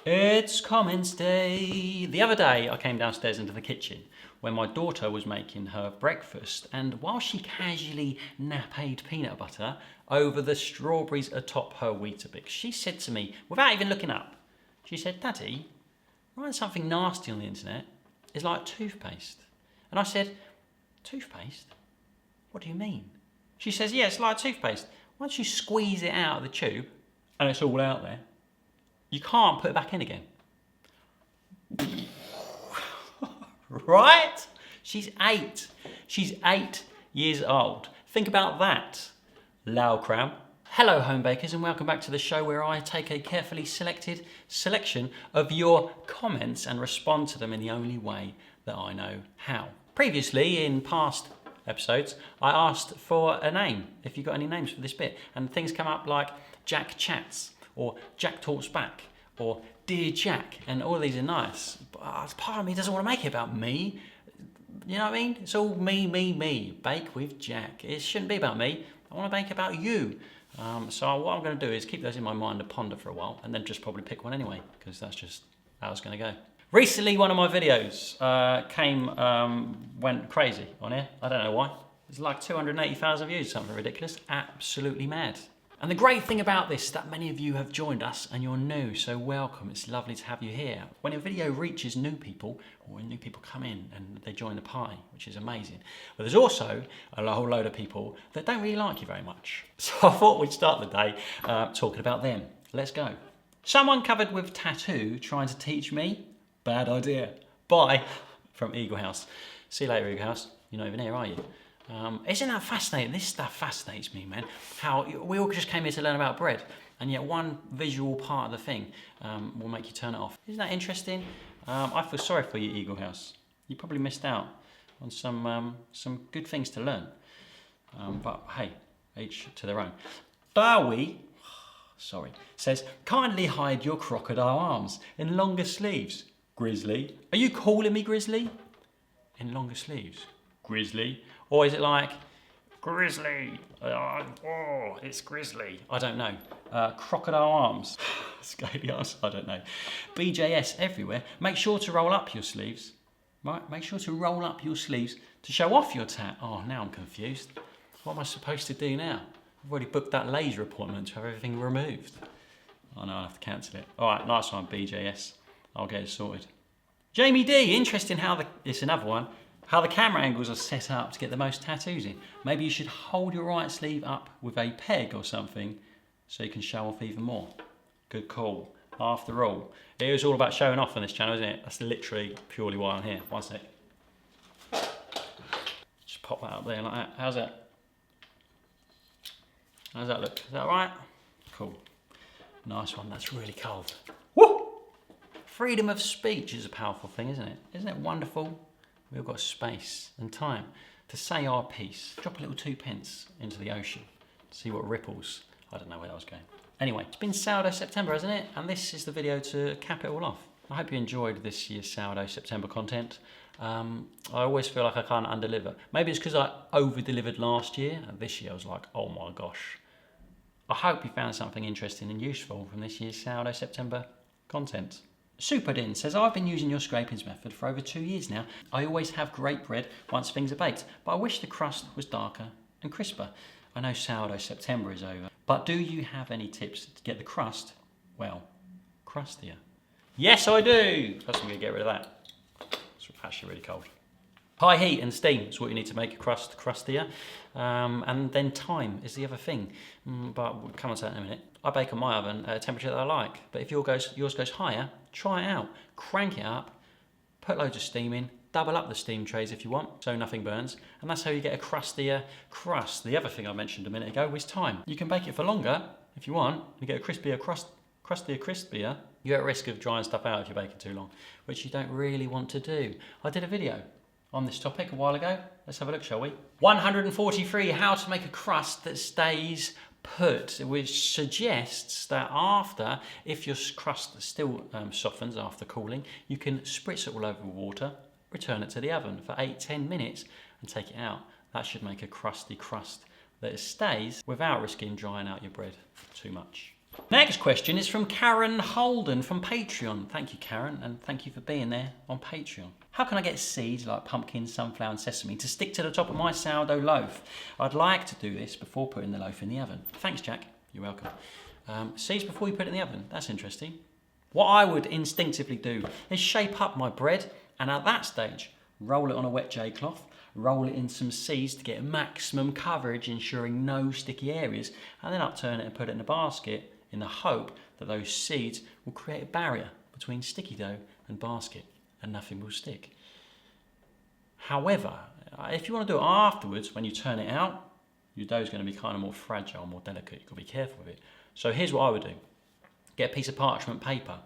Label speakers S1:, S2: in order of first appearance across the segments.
S1: It's comments day. The other day I came downstairs into the kitchen when my daughter was making her breakfast, and while she casually napped peanut butter over the strawberries atop her Weetabix, she said to me, without even looking up, she said, "Daddy, writing something nasty on the internet is like toothpaste." And I said, "Toothpaste? What do you mean?" She says, "Yeah, it's like toothpaste. Once you squeeze it out of the tube and it's all out there, you can't put it back in again." Right? She's 8. She's 8 years old. Think about that, Laucram. Hello, home bakers, and welcome back to the show where I take a carefully selected selection of your comments and respond to them in the only way that I know how. Previously, in past episodes, I asked for a name, if you got any names for this bit, and things come up like Jack Chats, or Jack Talks Back, or Dear Jack, and all of these are nice. But part of me doesn't want to make it about me. You know what I mean? It's all me. Bake with Jack. It shouldn't be about me. I want to bake about you. So what I'm going to do is keep those in my mind to ponder for a while, and then just probably pick one anyway, because that's just how it's going to go. Recently, one of my videos went crazy on here. I don't know why. It's like 280,000 views, something ridiculous. Absolutely mad. And the great thing about this is that many of you have joined us and you're new, so welcome. It's lovely to have you here. When a video reaches new people, or when new people come in and they join the party, which is amazing. But there's also a whole load of people that don't really like you very much. So I thought we'd start the day talking about them. Let's go. Someone covered with tattoo trying to teach me? Bad idea. Bye. From Eagle House. See you later, Eagle House. You're not even here, are you? Isn't that fascinating? This stuff fascinates me, man. How we all just came here to learn about bread, and yet one visual part of the thing will make you turn it off. Isn't that interesting? I feel sorry for you, Eagle House. You probably missed out on some good things to learn. But hey, each to their own. Bowie, sorry, says, kindly hide your crocodile arms in longer sleeves. Grizzly, are you calling me Grizzly? In longer sleeves, Grizzly. Or is it like, Grizzly, oh, it's Grizzly. I don't know. Crocodile arms, scaly arms, I don't know. BJS everywhere. Make sure to roll up your sleeves. Right, make sure to roll up your sleeves to show off your tat. Oh, now I'm confused. What am I supposed to do now? I've already booked that laser appointment to have everything removed. Oh no, I'll have to cancel it. All right, nice one, BJS. I'll get it sorted. Jamie D, interesting how it's another one. How the camera angles are set up to get the most tattoos in. Maybe you should hold your right sleeve up with a peg or something so you can show off even more. Good call. After all, it was all about showing off on this channel, isn't it? That's literally purely why I'm here. One sec. Just pop that up there like that. How's that? How's that look? Is that all right? Cool. Nice one. That's really cold. Woo! Freedom of speech is a powerful thing, isn't it? Isn't it wonderful? We've got space and time to say our piece. Drop a little 2 pence into the ocean. See what ripples. I don't know where that was going. Anyway, it's been Sourdough September, hasn't it? And this is the video to cap it all off. I hope you enjoyed this year's Sourdough September content. I always feel like I can't underdeliver. Maybe it's because I over-delivered last year, and this year I was like, oh my gosh. I hope you found something interesting and useful from this year's Sourdough September content. Superdin says, I've been using your scrapings method for over 2 years now. I always have great bread once things are baked, but I wish the crust was darker and crisper. I know Sourdough September is over, but do you have any tips to get the crust, well, crustier? Yes, I do. First I'm going to get rid of that. It's actually really cold. High heat and steam is what you need to make your crust crustier. And then time is the other thing. But we'll come on to that in a minute. I bake on my oven at a temperature that I like. But if yours goes higher, try it out. Crank it up, put loads of steam in, double up the steam trays if you want, so nothing burns. And that's how you get a crustier crust. The other thing I mentioned a minute ago was time. You can bake it for longer if you want. You get a crispier crust, crispier. You're at risk of drying stuff out if you're baking too long, which you don't really want to do. I did a video on this topic a while ago. Let's have a look, shall we? 143, how to make a crust that stays put, which suggests that after, if your crust still softens after cooling, you can spritz it all over with water, return it to the oven for 8-10 minutes and take it out. That should make a crusty crust that stays without risking drying out your bread too much. Next question is from Karen Holden from Patreon. Thank you, Karen, and thank you for being there on Patreon. How can I get seeds like pumpkin, sunflower and sesame to stick to the top of my sourdough loaf? I'd like to do this before putting the loaf in the oven. Thanks, Jack. You're welcome. Seeds before you put it in the oven. That's interesting. What I would instinctively do is shape up my bread, and at that stage, roll it on a wet J cloth, roll it in some seeds to get maximum coverage, ensuring no sticky areas, and then upturn it and put it in a basket in the hope that those seeds will create a barrier between sticky dough and basket and nothing will stick. However, if you want to do it afterwards, when you turn it out, your dough is going to be kind of more fragile, more delicate. You've got to be careful with it. So here's what I would do. Get a piece of parchment paper,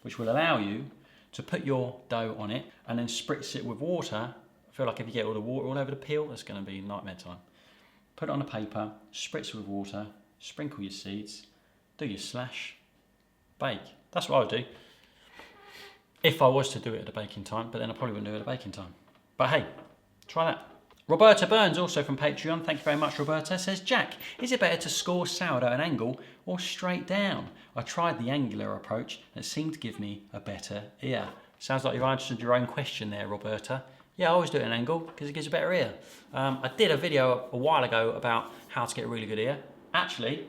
S1: which will allow you to put your dough on it and then spritz it with water. I feel like if you get all the water all over the peel, that's going to be nightmare time. Put it on the paper, spritz it with water, sprinkle your seeds, do your slash, bake. That's what I would do if I was to do it at the baking time, but then I probably wouldn't do it at the baking time. But hey, try that. Roberta Burns, also from Patreon, thank you very much, Roberta, says, Jack, is it better to score sourdough at an angle or straight down? I tried the angular approach and it seemed to give me a better ear. Sounds like you've answered your own question there, Roberta. Yeah, I always do it at an angle because it gives a better ear. I did a video a while ago about how to get a really good ear. Actually,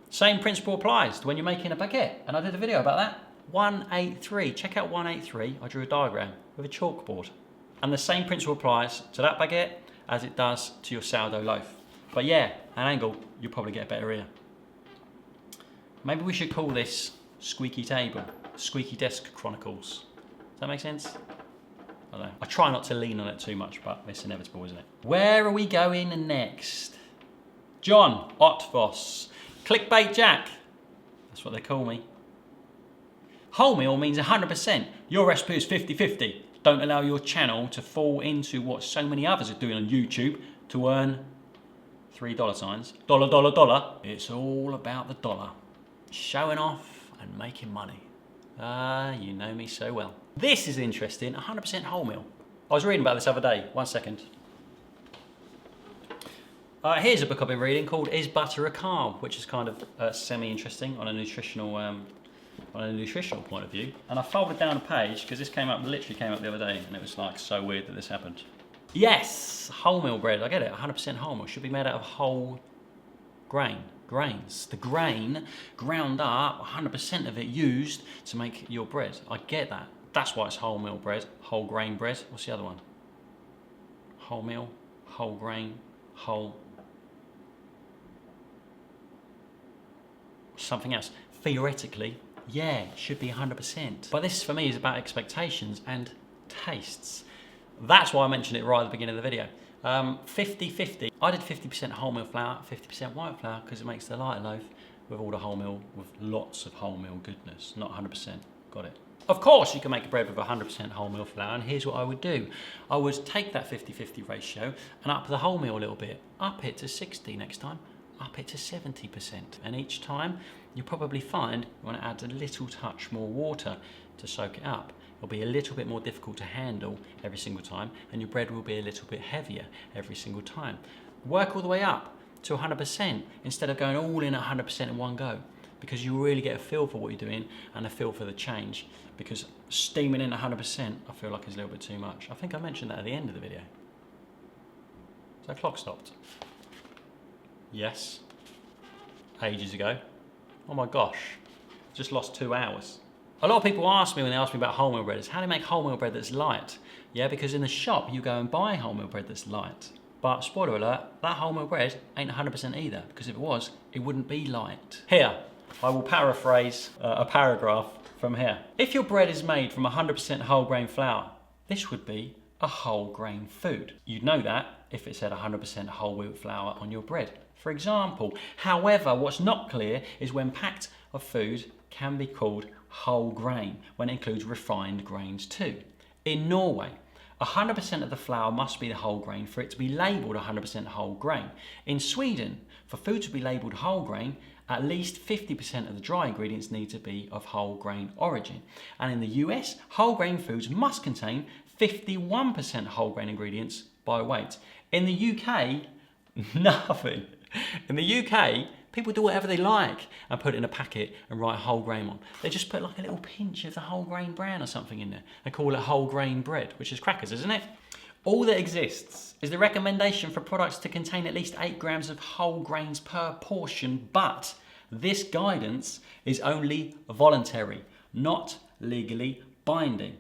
S1: same principle applies to when you're making a baguette, and I did a video about that. 183, check out 183. I drew a diagram with a chalkboard. And the same principle applies to that baguette as it does to your sourdough loaf. But yeah, an angle, you'll probably get a better ear. Maybe we should call this Squeaky Table, Squeaky Desk Chronicles. Does that make sense? I don't know. I try not to lean on it too much, but it's inevitable, isn't it? Where are we going next? John Otvos. Clickbait Jack. That's what they call me. Wholemeal means 100%. Your recipe is 50-50. Don't allow your channel to fall into what so many others are doing on YouTube to earn $3 signs. Dollar, dollar, dollar. It's all about the dollar. Showing off and making money. You know me so well. This is interesting, 100% wholemeal. I was reading about this the other day. 1 second. Here's a book I've been reading called Is Butter a Carb, which is kind of semi-interesting on a nutritional point of view. And I folded down a page because this literally came up the other day, and it was like so weird that this happened. Yes, wholemeal bread, I get it, 100% wholemeal. Should be made out of whole grains. The grain ground up, 100% of it used to make your bread. I get that. That's why it's wholemeal bread, whole grain bread. What's the other one? Wholemeal, whole grain, whole... something else. Theoretically, yeah, it should be 100%. But this for me is about expectations and tastes. That's why I mentioned it right at the beginning of the video. 50-50. I did 50% wholemeal flour, 50% white flour because it makes the lighter loaf with all the wholemeal, with lots of wholemeal goodness, not 100%. Got it. Of course you can make a bread with 100% wholemeal flour, and here's what I would do. I would take that 50-50 ratio and up the wholemeal a little bit. Up it to 60 next time. Up it to 70%. And each time you'll probably find you want to add a little touch more water to soak it up. It'll be a little bit more difficult to handle every single time, and your bread will be a little bit heavier every single time. Work all the way up to 100% instead of going all in at 100% in one go, because you really get a feel for what you're doing and a feel for the change, because steaming in 100% I feel like is a little bit too much. I think I mentioned that at the end of the video. So the clock stopped. Yes. Ages ago. Oh my gosh. Just lost 2 hours. A lot of people ask me when they ask me about wholemeal bread is how do you make wholemeal bread that's light? Yeah, because in the shop you go and buy wholemeal bread that's light. But spoiler alert, that wholemeal bread ain't 100% either, because if it was, it wouldn't be light. Here, I will paraphrase a paragraph from here. If your bread is made from 100% whole grain flour, this would be a whole grain food. You'd know that if it said 100% whole wheat flour on your bread, for example. However, what's not clear is when packed of food can be called whole grain when it includes refined grains too. In Norway, 100% of the flour must be the whole grain for it to be labelled 100% whole grain. In Sweden, for food to be labelled whole grain, at least 50% of the dry ingredients need to be of whole grain origin. And in the US, whole grain foods must contain 51% whole grain ingredients by weight. In the UK, nothing. In the UK, People do whatever they like and put it in a packet and write whole grain on. They just put like a little pinch of the whole grain bran or something in there and call it whole grain bread, which is crackers, isn't it? All that exists is the recommendation for products to contain at least 8 grams of whole grains per portion, but this guidance is only voluntary, not legally binding.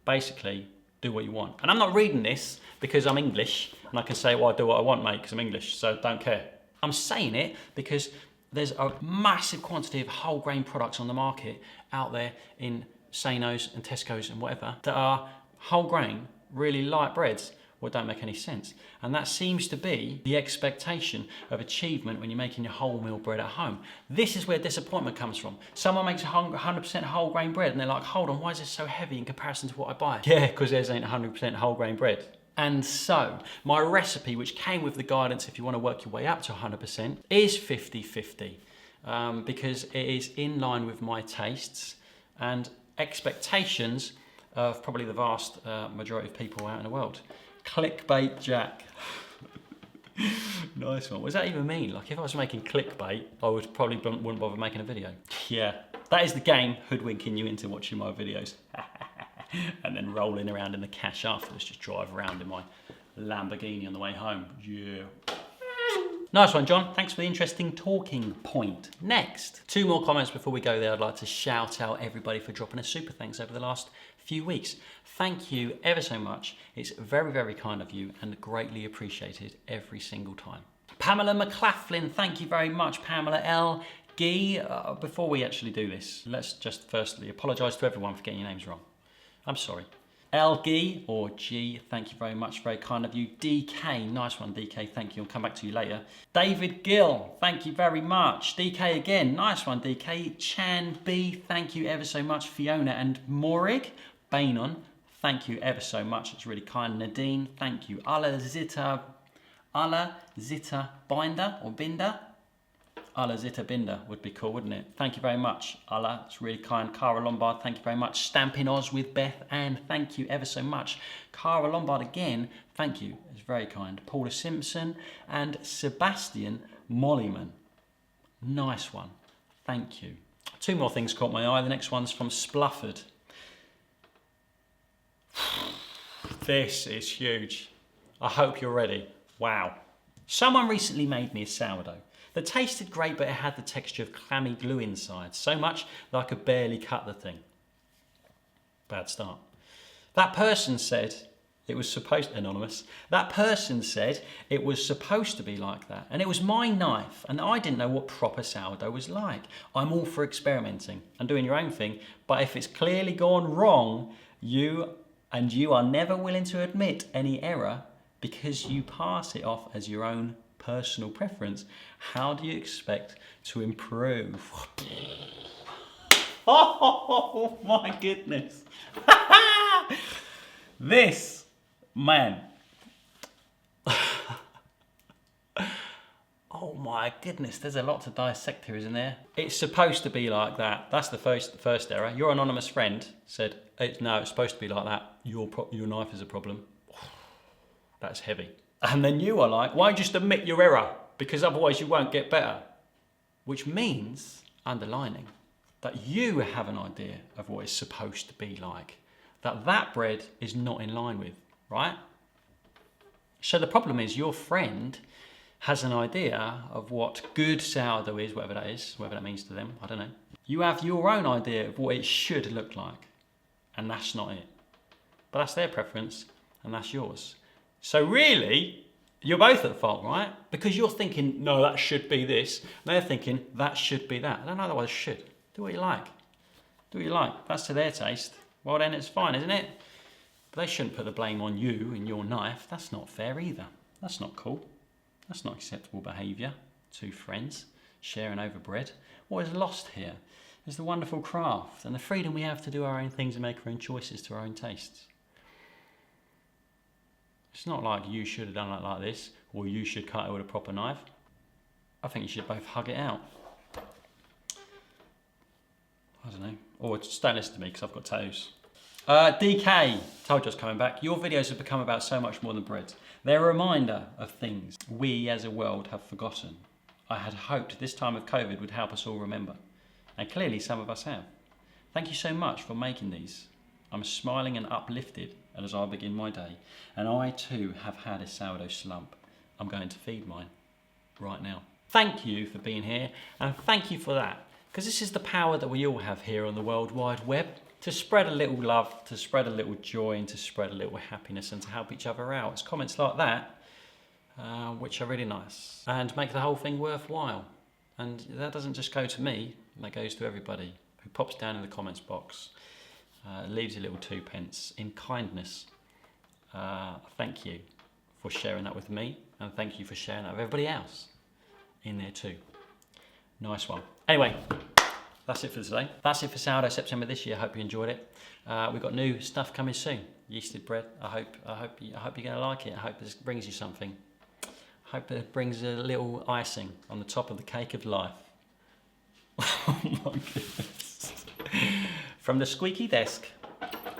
S1: Basically, do what you want. And I'm not reading this because I'm English and I can say, well, I do what I want, mate, because I'm English, so don't care. I'm saying it because there's a massive quantity of whole grain products on the market out there in Sano's and Tesco's and whatever that are whole grain, really light breads. Well, don't make any sense. And that seems to be the expectation of achievement when you're making your wholemeal bread at home. This is where disappointment comes from. Someone makes 100% whole grain bread and they're like, hold on, why is this so heavy in comparison to what I buy? Yeah, because theirs ain't 100% whole grain bread. And so, my recipe, which came with the guidance if you want to work your way up to 100%, is 50-50 because it is in line with my tastes and expectations of probably the vast majority of people out in the world. Clickbait Jack. Nice one. What does that even mean? Like if I was making clickbait, I would probably wouldn't bother making a video. Yeah, that is the game, hoodwinking you into watching my videos. And then rolling around in the cash afterwards, just drive around in my Lamborghini on the way home. Yeah. Nice one, John. Thanks for the interesting talking point. Next, 2 more comments before we go there. I'd like to shout out everybody for dropping a super thanks over the last few weeks. Thank you ever so much. It's very, very kind of you and greatly appreciated every single time. Pamela McLaughlin, thank you very much. Pamela L. Gee, before we actually do this, let's just firstly apologise to everyone for getting your names wrong. I'm sorry. LG or G, thank you very much, very kind of you. DK, nice one DK, thank you, I'll come back to you later. David Gill, thank you very much. DK again, nice one DK. Chan B, thank you ever so much. Fiona and Morig, Bainon, thank you ever so much, it's really kind. Nadine, thank you. Alla Zita Binder or Binder. Alla Zita Binder would be cool, wouldn't it? Thank you very much, Alla. It's really kind. Cara Lombard, thank you very much. Stampin' Oz with Beth Ann, thank you ever so much. Cara Lombard again, thank you. It's very kind. Paula Simpson and Sebastian Mollyman. Nice one. Thank you. 2 more things caught my eye. The next one's from Splufford. This is huge. I hope you're ready. Wow. Someone recently made me a sourdough that tasted great, but it had the texture of clammy glue inside, so much that I could barely cut the thing. Bad start. That person said it was supposed, anonymous, that person said it was supposed to be like that, and it was my knife, and I didn't know what proper sourdough was like. I'm all for experimenting and doing your own thing, but if it's clearly gone wrong, you are never willing to admit any error because you pass it off as your own personal preference, how do you expect to improve? Oh my goodness. This man. Oh my goodness, there's a lot to dissect here, isn't there? It's supposed to be like that. That's the first error. Your anonymous friend said, no, it's supposed to be like that. Your knife is a problem. That's heavy. And then you are like, why just admit your error? Because otherwise you won't get better. Which means, underlining, that you have an idea of what it's supposed to be like. That bread is not in line with, right? So the problem is your friend has an idea of what good sourdough is, whatever that is, whatever that means to them, I don't know. You have your own idea of what it should look like, and that's not it. But that's their preference, and that's yours. So really, you're both at fault, right? Because you're thinking, no, that should be this. And they're thinking, that should be that. I don't know otherwise should. Do what you like. Do what you like. That's to their taste. Well then it's fine, isn't it? But they shouldn't put the blame on you and your knife. That's not fair either. That's not cool. That's not acceptable behaviour. 2 friends sharing over bread. What is lost here is the wonderful craft and the freedom we have to do our own things and make our own choices to our own tastes. It's not like you should have done it like this, or you should cut it with a proper knife. I think you should both hug it out. I don't know. Or just don't listen to me because I've got toes. DK, told you I was coming back. Your videos have become about so much more than bread. They're a reminder of things we as a world have forgotten. I had hoped this time of COVID would help us all remember. And clearly some of us have. Thank you so much for making these. I'm smiling and uplifted as I begin my day. And I too have had a sourdough slump. I'm going to feed mine right now. Thank you for being here, and thank you for that. Because this is the power that we all have here on the World Wide Web. To spread a little love, to spread a little joy, and to spread a little happiness, and to help each other out. It's comments like that which are really nice and make the whole thing worthwhile. And that doesn't just go to me, that goes to everybody who pops down in the comments box, leaves a little 2p in kindness. Thank you for sharing that with me, and thank you for sharing that with everybody else in there too. Nice one. Anyway, that's it for today. That's it for Sourdough September this year. I hope you enjoyed it. We've got new stuff coming soon. Yeasted bread. I hope you're going to like it. I hope this brings you something. I hope it brings a little icing on the top of the cake of life. Oh my goodness. From the squeaky desk,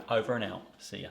S1: over and out. See ya.